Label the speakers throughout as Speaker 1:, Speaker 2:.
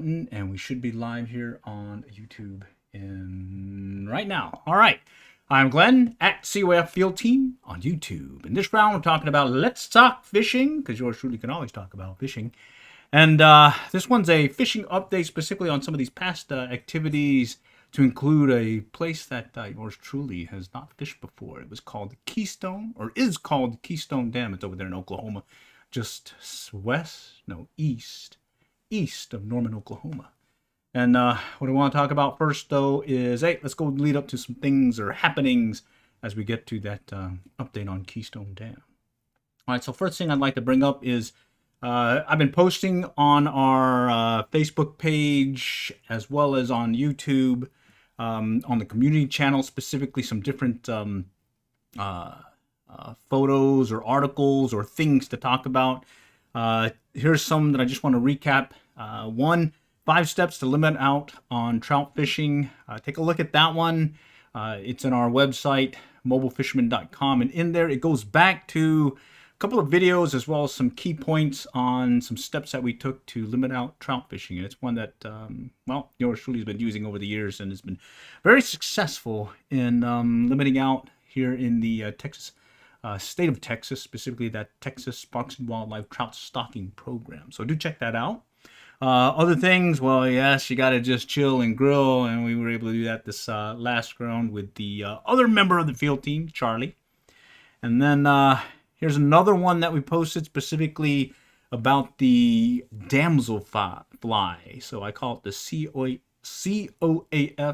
Speaker 1: And we should be live here on YouTube in right now. All right. I'm Glenn at COAF Field Team on YouTube. In this round, we're talking about Let's Talk Fishing, because yours truly can always talk about fishing. And this one's a fishing update specifically on some of these past activities to include a place that yours truly has not fished before. It was called Keystone, or is called Keystone Dam. It's over there in Oklahoma, just east of Norman, Oklahoma. And what I want to talk about first, though, is, hey, let's go lead up to some things or happenings as we get to that update on Keystone Dam. All right, so first thing I'd like to bring up is I've been posting on our Facebook page as well as on YouTube, on the community channel, specifically some different photos or articles or things to talk about. Here's some that I just want to recap. One, 5 steps to limit out on trout fishing. Take a look at that one. It's in our website, mobilefisherman.com, and in there it goes back to a couple of videos as well as some key points on some steps that we took to limit out trout fishing. And it's one that, well, yours truly has been using over the years and has been very successful in limiting out here in the state of Texas, specifically that Texas Parks and Wildlife Trout Stocking Program. So do check that out. Other things, well, yes, you got to just chill and grill, and we were able to do that this last round with the other member of the field team, Charlie. And then here's another one that we posted specifically about the damselfly. So I call it the COAF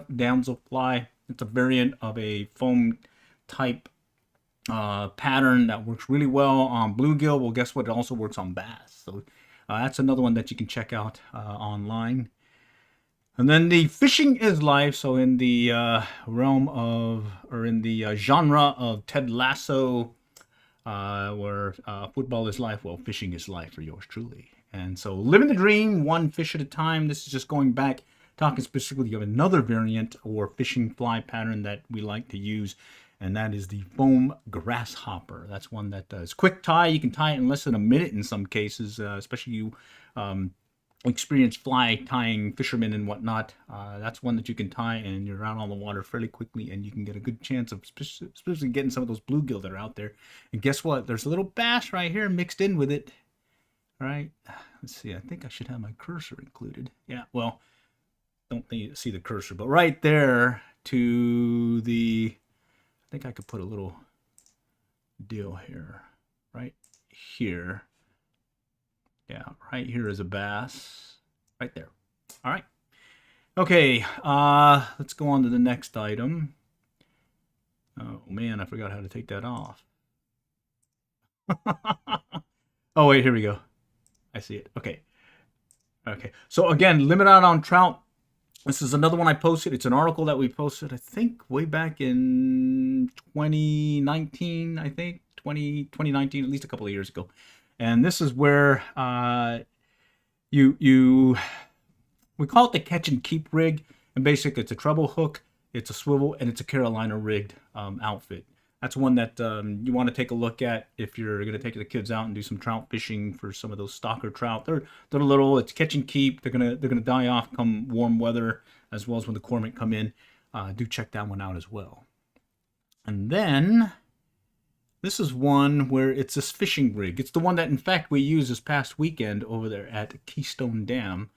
Speaker 1: damselfly. It's a variant of a foam type pattern that works really well on bluegill. Well, guess what? It also works on bass. So that's another one that you can check out online. And then the fishing is life. So in the realm of, or in the genre of Ted Lasso, where football is life, well, fishing is life for yours truly. And so living the dream, one fish at a time. This is just going back, talking specifically of another variant or fishing fly pattern that we like to use. And that is the foam grasshopper. That's one that is quick tie. You can tie it in less than a minute in some cases, especially you experienced fly tying fishermen and whatnot. That's one that you can tie and you're out on the water fairly quickly, and you can get a good chance of especially getting some of those bluegill that are out there. And guess what? There's a little bass right here mixed in with it. All right. Let's see. I think I should have my cursor included. Yeah, well, don't see the cursor, but right there to the... I think I could put a little deal here, right here. Yeah, right here is a bass, right there. All right. Okay, let's go on to the next item. Oh man, I forgot how to take that off. Oh wait, here we go. I see it. Okay. Okay. So again, limit out on trout. This is another one I posted. It's an article that we posted, I think, way back in 2019, I think. 2019, at least a couple of years ago. And this is where we call it the catch and keep rig. And basically, it's a treble hook, it's a swivel, and it's a Carolina rigged outfit. That's one that you want to take a look at if you're going to take the kids out and do some trout fishing for some of those stalker trout. They're little. It's catch and keep. They're gonna die off come warm weather, as well as when the cormorant come in. Do check that one out as well. And then this is one where it's this fishing rig. It's the one that, in fact, we used this past weekend over there at Keystone Dam.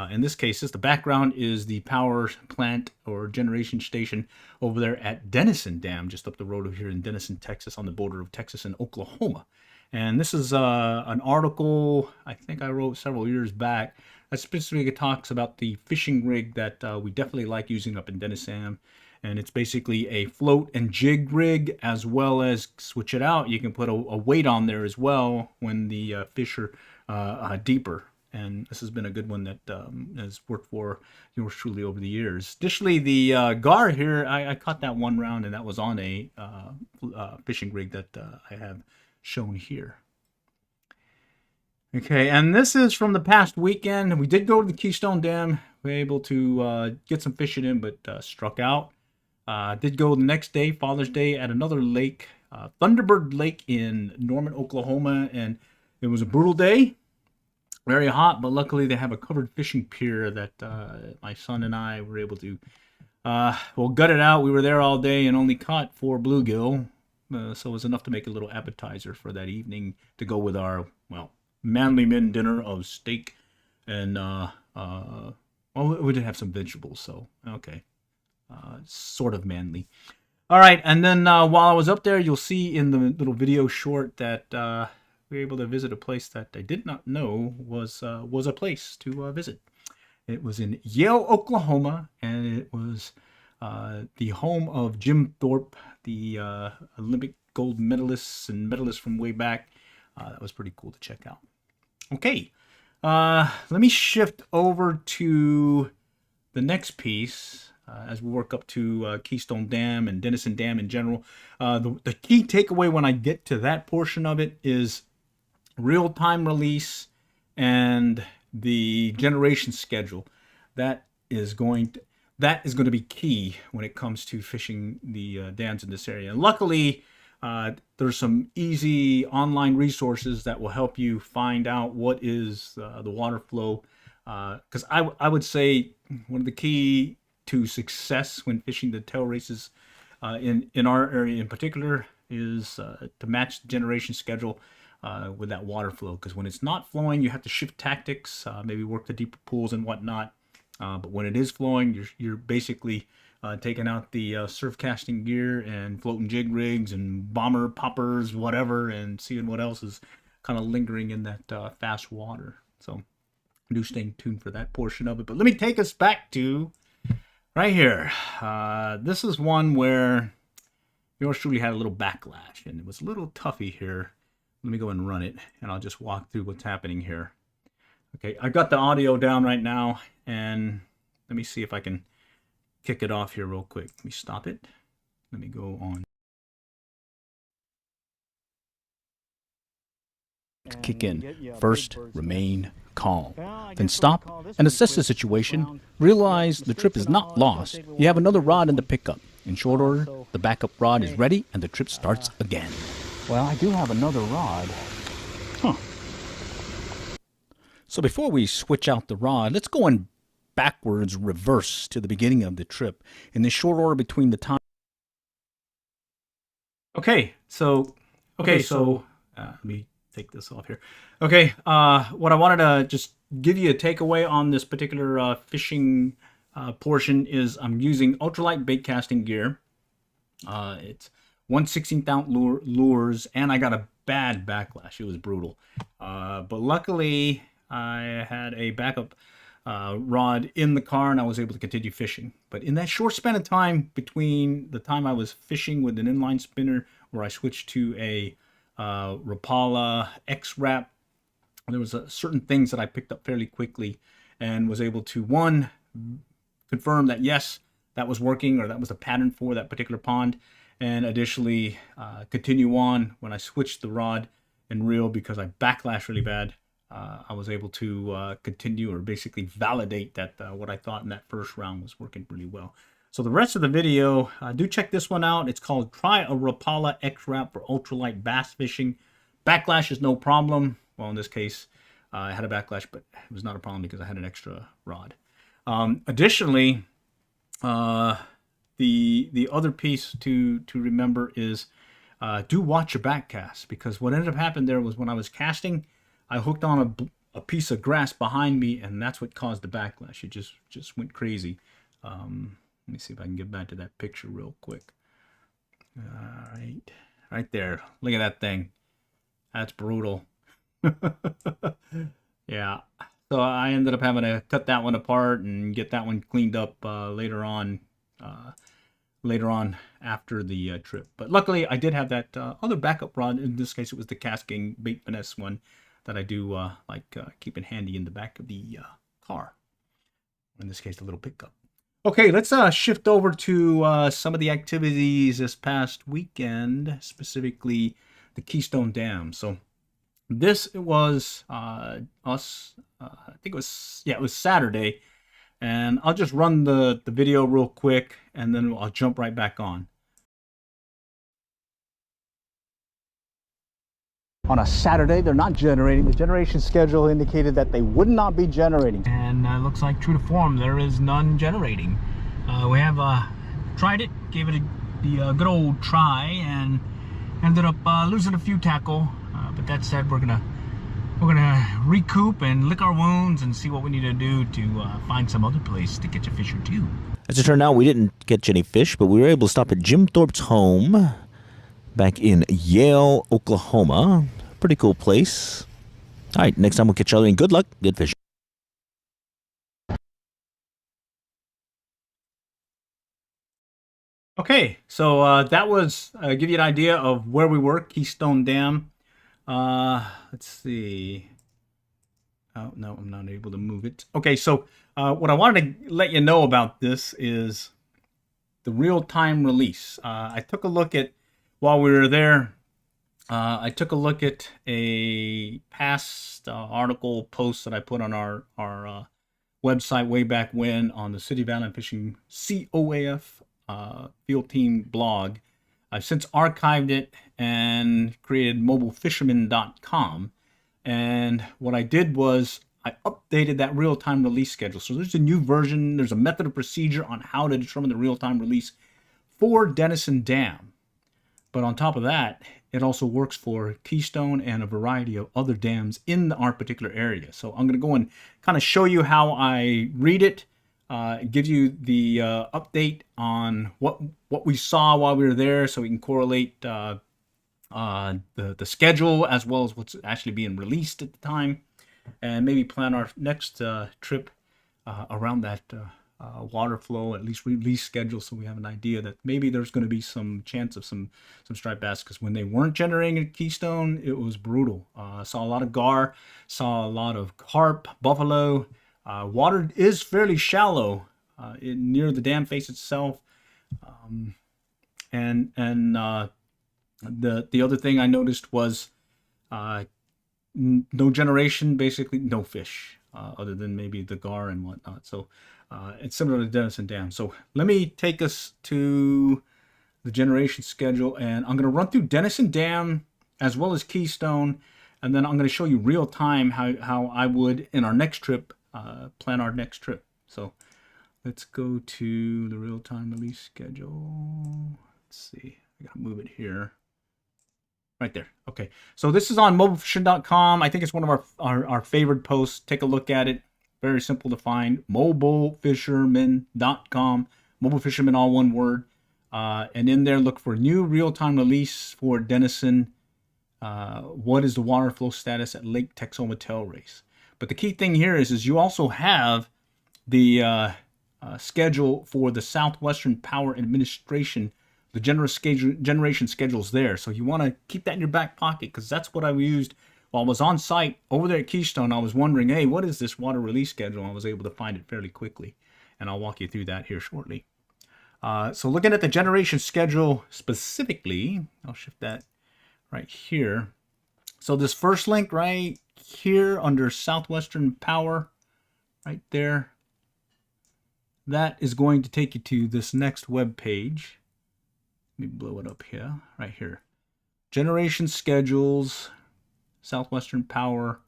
Speaker 1: In this case, the background is the power plant or generation station over there at Denison Dam, just up the road over here in Denison, Texas, on the border of Texas and Oklahoma. And this is an article I think I wrote several years back that specifically talks about the fishing rig that we definitely like using up in Denison. And it's basically a float and jig rig, as well as switch it out. You can put a weight on there as well when the fish are deeper. And this has been a good one that has worked for yours truly over the years. Additionally, the gar here, I caught that one round, and that was on a fishing rig that I have shown here. Okay, and this is from the past weekend. We did go to the Keystone Dam. We were able to get some fishing in, but struck out. Did go the next day, Father's Day, at another lake, Thunderbird Lake in Norman, Oklahoma, and it was a brutal day. very hot, but luckily they have a covered fishing pier that my son and I were able to well, gut it out. We were there all day and only caught 4 bluegill, so it was enough to make a little appetizer for that evening to go with our, well, manly men dinner of steak and well, we did have some vegetables, so okay, sort of manly. All right, and then while I was up there, you'll see in the little video short that we were able to visit a place that I did not know was a place to visit. It was in Yale, Oklahoma, and it was the home of Jim Thorpe, the Olympic gold medalists and medalists from way back. That was pretty cool to check out. Okay, let me shift over to the next piece as we work up to Keystone Dam and Denison Dam in general. The key takeaway when I get to that portion of it is real-time release and the generation schedule. That is going to be key when it comes to fishing the dams in this area. And luckily, there's some easy online resources that will help you find out what is the water flow. Because I would say one of the key to success when fishing the tail races in our area in particular is to match the generation schedule with that water flow. Because when it's not flowing, you have to shift tactics, maybe work the deeper pools and whatnot. But when it is flowing, you're basically taking out the surf casting gear and floating jig rigs and bomber poppers, whatever, and seeing what else is kind of lingering in that fast water. So do stay tuned for that portion of it. But let me take us back to right here. This is one where yours truly had a little backlash, and it was a little toughy here. Let me go and run it, and I'll just walk through what's happening here. Okay, I've got the audio down right now, and let me see if I can kick it off here real quick. Let me stop it. Let me go on. Kick in. First, remain calm. Then stop and assess the situation. Realize the trip is not lost. You have another rod in the pickup. In short order, the backup rod is ready and the trip starts again. Well, I do have another rod. Huh. So before we switch out the rod, let's go in backwards, reverse to the beginning of the trip in the short order between the time. Okay, so let me take this off here. Okay, what I wanted to just give you a takeaway on this particular fishing portion is I'm using ultralight bait casting gear. It's 1/16 ounce lures, and I got a bad backlash. It was brutal, but luckily I had a backup rod in the car, and I was able to continue fishing. But in that short span of time between the time I was fishing with an inline spinner, where I switched to a Rapala X-Wrap, there was certain things that I picked up fairly quickly and was able to, one, confirm that yes, that was working, or that was a pattern for that particular pond, and additionally continue on when I switched the rod and reel because I backlashed really bad. I was able to continue, or basically validate that what I thought in that first round was working really well. So the rest of the video, do check this one out. It's called Try a Rapala X-Wrap for Ultralight Bass Fishing. Backlash is no problem. Well, in this case, I had a backlash, but it was not a problem because I had an extra rod. Additionally, the other piece to remember is do watch your back cast, because what ended up happening there was when I was casting, I hooked on a piece of grass behind me, and that's what caused the backlash. It just went crazy. Let me see if I can get back to that picture real quick. All right there. Look at that thing. That's brutal. Yeah. So I ended up having to cut that one apart and get that one cleaned up later on after the trip. But luckily, I did have that other backup rod. In this case, it was the Cascade Bait Finesse one that I do like keeping handy in the back of the car. In this case, the little pickup. Okay, let's shift over to some of the activities this past weekend, specifically the Keystone Dam. So this was us. I think it was Saturday, and I'll just run the video real quick, and then I'll jump right back on. On a Saturday, they're not generating. The generation schedule indicated that they would not be generating. And looks like true to form, there is none generating. We have tried it, gave it the good old try, and ended up losing a few tackle. But that said, we're gonna recoup and lick our wounds and see what we need to do to find some other place to catch a fish or two.
Speaker 2: As it turned out, we didn't catch any fish, but we were able to stop at Jim Thorpe's home back in Yale, Oklahoma. Pretty cool place. All right, next time we'll catch you other, and good luck, good fishing.
Speaker 1: Okay, so that was give you an idea of where we were, Keystone Dam. Let's see. Oh, no, I'm not able to move it. Okay, so what I wanted to let you know about this is the real-time release. I took a look at, while we were there, I took a look at a past article post that I put on our website way back when on the City of Allen Fishing COAF field team blog. I've since archived it and created mobilefisherman.com. And what I did was I updated that real-time release schedule. So there's a new version. There's a method of procedure on how to determine the real-time release for Denison Dam. But on top of that, it also works for Keystone and a variety of other dams in our particular area. So I'm going to go and kind of show you how I read it. Give you the update on what we saw while we were there, so we can correlate the schedule as well as what's actually being released at the time, and maybe plan our next trip around that water flow, at least release schedule, so we have an idea that maybe there's going to be some chance of some striped bass, because when they weren't generating at Keystone, it was brutal. Saw a lot of gar, saw a lot of carp, buffalo. Water is fairly shallow near the dam face itself, and the other thing I noticed was no generation, basically no fish, other than maybe the gar and whatnot. So it's similar to Denison Dam. So let me take us to the generation schedule, and I'm going to run through Denison Dam as well as Keystone, and then I'm going to show you real time how I would in our next trip plan our next trip. So let's go to the real-time release schedule. Let's see, I gotta move it here. Right there. Okay, so this is on mobilefisherman.com. I think it's one of our favorite posts. Take a look at it. Very simple to find. mobilefisherman.com. Mobile Fisherman, all one word. And in there, look for new real-time release for Denison. What is the water flow status at Lake Texoma Tail Race? But the key thing here is you also have the schedule for the Southwestern Power Administration, the generation schedules there. So you want to keep that in your back pocket, because that's what I used while I was on site over there at Keystone. I was wondering, hey, what is this water release schedule? I was able to find it fairly quickly, and I'll walk you through that here shortly. So looking at the generation schedule specifically, I'll shift that right here. So this first link right here under Southwestern Power, right there, that is going to take you to this next web page. Let me blow it up here, right here. Generation schedules, Southwestern Power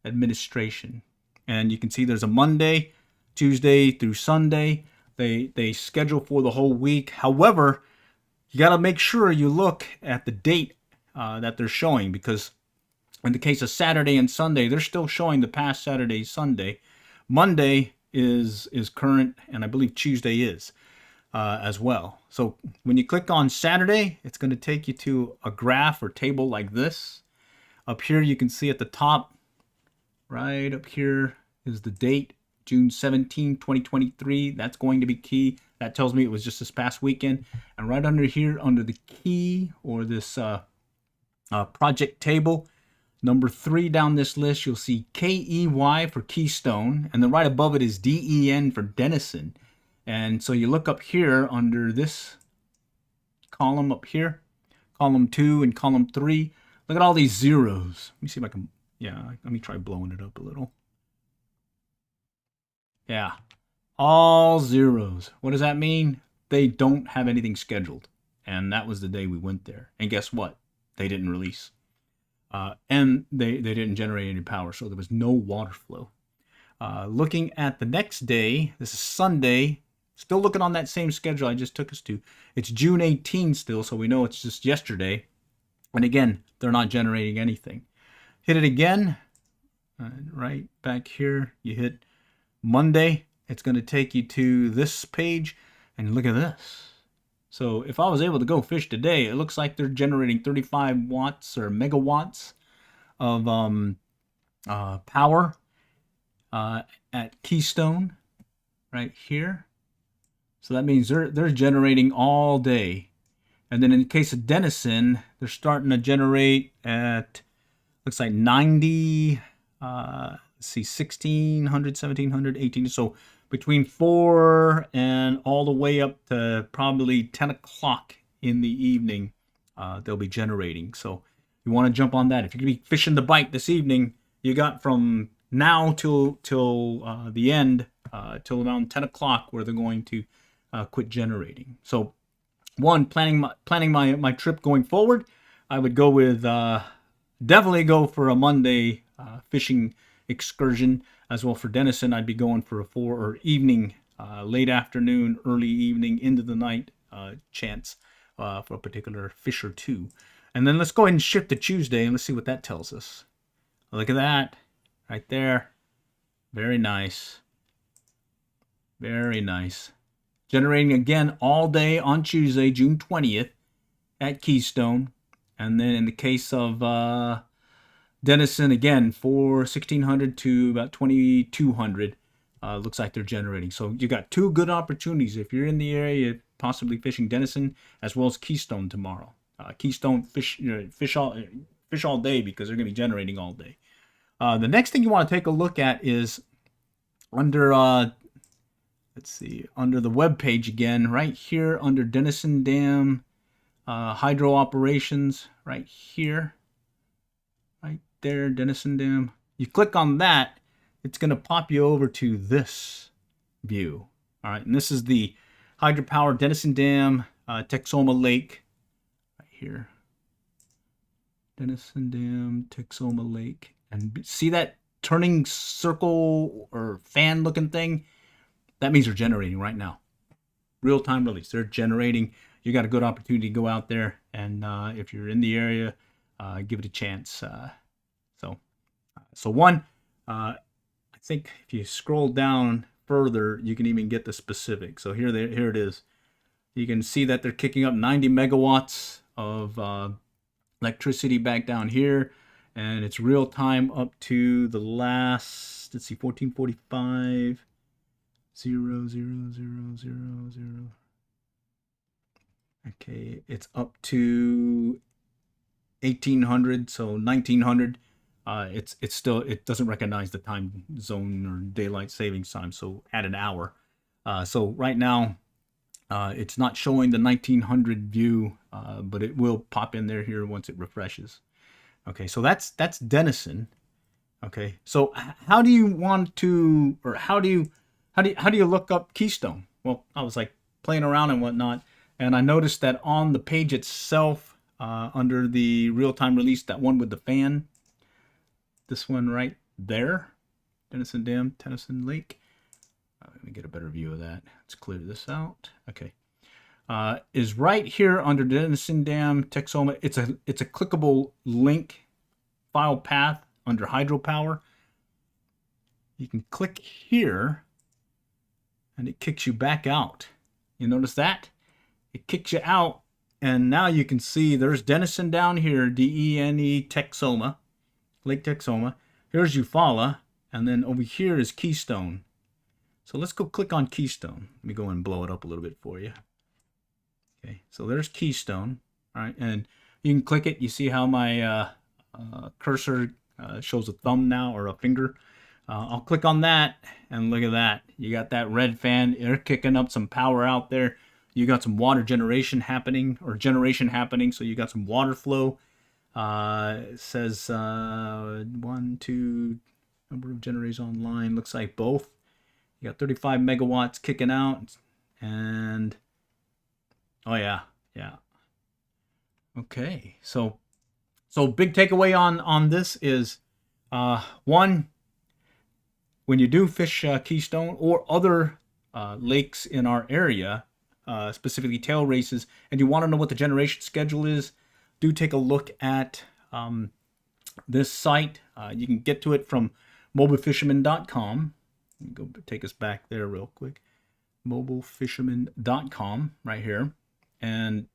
Speaker 1: Administration. And you can see there's a Monday, Tuesday through Sunday. They schedule for the whole week. However, you got to make sure you look at the date that they're showing, because in the case of Saturday and Sunday, they're still showing the past Saturday, Sunday. Monday is current, and I believe Tuesday is as well. So when you click on Saturday, it's going to take you to a graph or table like this. Up here, you can see at the top, right up here is the date, June 17, 2023. That's going to be key. That tells me it was just this past weekend. And right under here, under the key or this project table, number 3 down this list, you'll see KEY for Keystone, and then right above it is DEN for Denison. And so you look up here under this column up here, column 2 and column 3. Look at all these zeros. Let me see if I can, yeah, let me try blowing it up a little. Yeah, all zeros. What does that mean? They don't have anything scheduled. And that was the day we went there. And guess what? They didn't release. and they didn't generate any power, so there was no water flow. Looking at the next day, this is Sunday. Still looking on that same schedule I just took us to. It's June 18 still, so we know it's just yesterday. And again, they're not generating anything. Hit it again. Right back here, you hit Monday. It's going to take you to this page, and look at this. So if I was able to go fish today, it looks like they're generating 35 watts or megawatts of power at Keystone right here. So that means they're generating all day. And then in the case of Denison, they're starting to generate at, looks like 90, let's see, 1600, 1700, 18. So between 4 and all the way up to probably 10 o'clock in the evening, they'll be generating. So you want to jump on that. If you're going to be fishing the bite this evening, you got from now till the end, till around 10 o'clock where they're going to quit generating. So one, planning my trip going forward, I would go with definitely go for a Monday fishing excursion. As well for Denison, I'd be going for a 4 or evening, late afternoon, early evening, into the night chance for a particular fish or two. And then let's go ahead and shift to Tuesday and let's see what that tells us. Look at that right there. Very nice. Very nice. Generating again all day on Tuesday, June 20th at Keystone. And then in the case of Denison, again, 1600 to about 2200. Looks like they're generating. So you got two good opportunities if you're in the area, possibly fishing Denison as well as Keystone tomorrow. Keystone fish all day because they're going to be generating all day. The next thing you want to take a look at is under let's see, under the web page again, right here under Denison Dam hydro operations, right here, right there, Denison Dam. You click on that, it's going to pop you over to this view. All right, and this is the hydropower Denison Dam, Texoma Lake, right here. Denison Dam, Texoma Lake. And see that turning circle or fan looking thing? That means they're generating right now. Real-time release. They're generating. You got a good opportunity to go out there, and if you're in the area, give it a chance. So one, I think if you scroll down further, you can even get the specific. So here it is. You can see that they're kicking up 90 megawatts of electricity back down here, and it's real time up to the last, let's see, 1445, 0, 0, 0, 0, 0. Okay, it's up to 1800, so 1900. It's still, it doesn't recognize the time zone or daylight savings time, so add an hour. So right now, it's not showing the 1900 view, but it will pop in there here once it refreshes. Okay, so that's Denison. Okay, so how do you want to, or how do you look up Keystone? Well, I was like playing around and whatnot, and I noticed that on the page itself, under the real-time release, that one with the fan, this one right there, Denison Dam, Tennyson Lake. Let me get a better view of that. Let's clear this out. Okay, is right here under Denison Dam, Texoma. It's a clickable link file path under hydropower. You can click here, and it kicks you back out. You notice that? It kicks you out, and now you can see there's Denison down here, D-E-N-E, Texoma, Lake Texoma. Here's Eufaula, and then over here is Keystone. So let's go click on Keystone. Let me go and blow it up a little bit for you. Okay, so there's Keystone. All right, and you can click it. You see how my cursor shows a thumb now, or a finger. I'll click on that, and look at that. You got that red fan. They're kicking up some power out there. You got some water generation happening, so you got some water flow. It says 1, 2, number of generators online. Looks like both. You got 35 megawatts kicking out, and oh yeah. Okay, so So big takeaway on this is, one, when you do fish Keystone or other lakes in our area, specifically tail races, and you want to know what the generation schedule is, do take a look at this site. You can get to it from mobilefisherman.com. Go take us back there real quick. mobilefisherman.com right here. And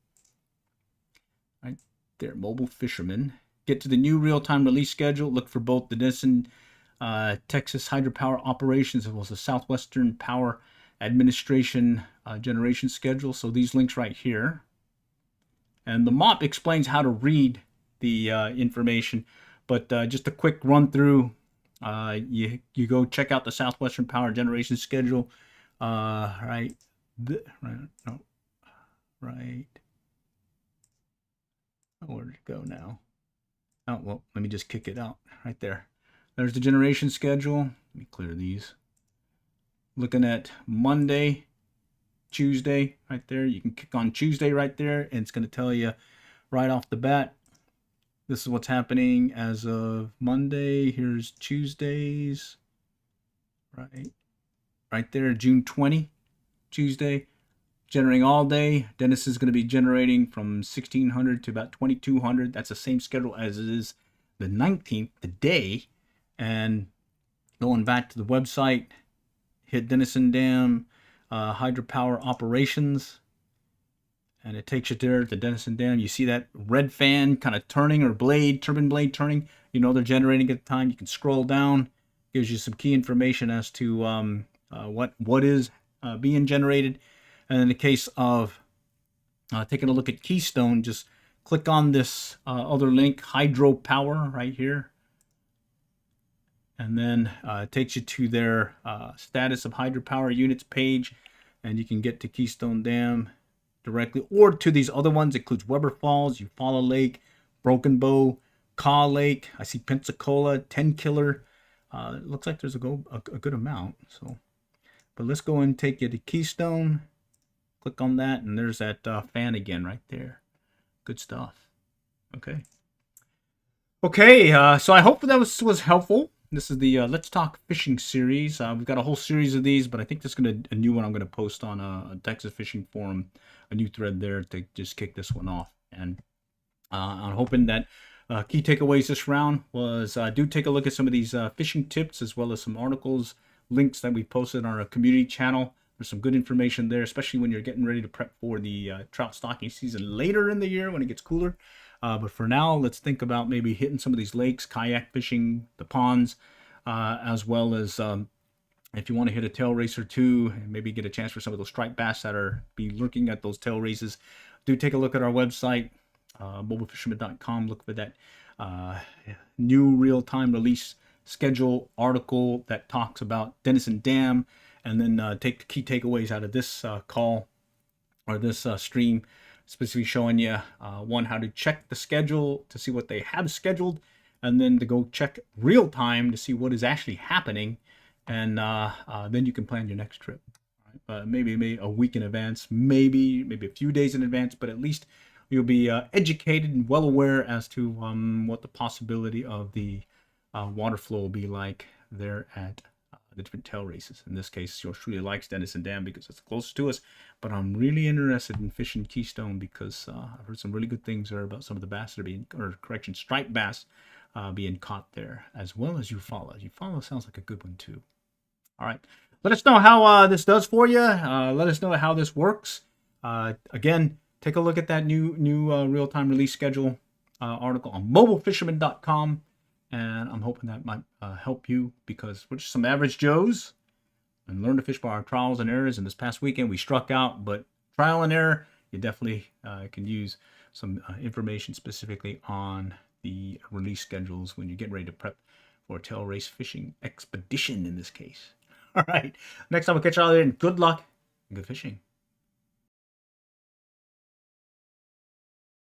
Speaker 1: right there, Mobile Fisherman. Get to the new real-time release schedule. Look for both the Denison, Texas hydropower operations as well as the Southwestern Power Administration generation schedule. So these links right here. And the MOP explains how to read the information. But just a quick run through. You go check out the Southwestern Power generation schedule. Right. Where did it go now? Oh, well, let me just kick it out right there. There's the generation schedule. Let me clear these. Looking at Monday, Tuesday right there. You can click on Tuesday right there, and it's going to tell you right off the bat. This is what's happening as of Monday. Here's Tuesdays. Right there, June 20, Tuesday. Generating all day. Dennis is going to be generating from 1600 to about 2200. That's the same schedule as it is the 19th, the day. And going back to the website, hit Denison Dam hydropower operations, and it takes you there to Denison Dam. You see that red fan kind of turning, or turbine blade turning. You know they're generating at the time. You can scroll down, gives you some key information as to what is being generated. And in the case of taking a look at Keystone, just click on this other link, hydropower, right here. And then it takes you to their status of hydropower units page. And you can get to Keystone Dam directly, or to these other ones. It includes Weber Falls, Eufaula Lake, Broken Bow, Caw Lake. I see Pensacola, 10 Killer. It looks like there's a good amount. So, but let's go and take you to Keystone. Click on that, and there's that fan again right there. Good stuff. Okay. So I hope that was helpful. This is the Let's Talk Fishing series. We've got a whole series of these, but I think there's a new one I'm going to post on a Texas Fishing Forum, a new thread there to just kick this one off. And I'm hoping that key takeaways this round was do take a look at some of these fishing tips, as well as some articles, links that we posted on our community channel. There's some good information there, especially when you're getting ready to prep for the trout stocking season later in the year when it gets cooler. But for now, let's think about maybe hitting some of these lakes, kayak fishing, the ponds, as well as if you want to hit a tail race or two, and maybe get a chance for some of those striped bass that are be lurking at those tail races. Do take a look at our website, mobilefisherman.com. Look for that new real-time release schedule article that talks about Denison Dam, and then take the key takeaways out of this call or this stream, specifically showing you one, how to check the schedule to see what they have scheduled, and then to go check real time to see what is actually happening, and then you can plan your next trip. Maybe a week in advance, maybe a few days in advance, but at least you'll be educated and well aware as to what the possibility of the water flow will be like there at the different tail races. In this case, yours truly likes Denison Dam because it's close to us, but I'm really interested in fishing Keystone because I've heard some really good things there about some of the bass that are being, or correction, striped bass being caught there, as well as Eufaula. Eufaula sounds like a good one too. All right, let us know how this does for you. Let us know how this works. Again, take a look at that new real-time release schedule article on mobilefisherman.com. And I'm hoping that might help you, because we're just some average Joes and learn to fish by our trials and errors. And this past weekend we struck out, but trial and error, you definitely can use some information specifically on the release schedules when you're getting ready to prep for a tail race fishing expedition in this case. All right, next time we'll catch you all there, and good luck and good fishing.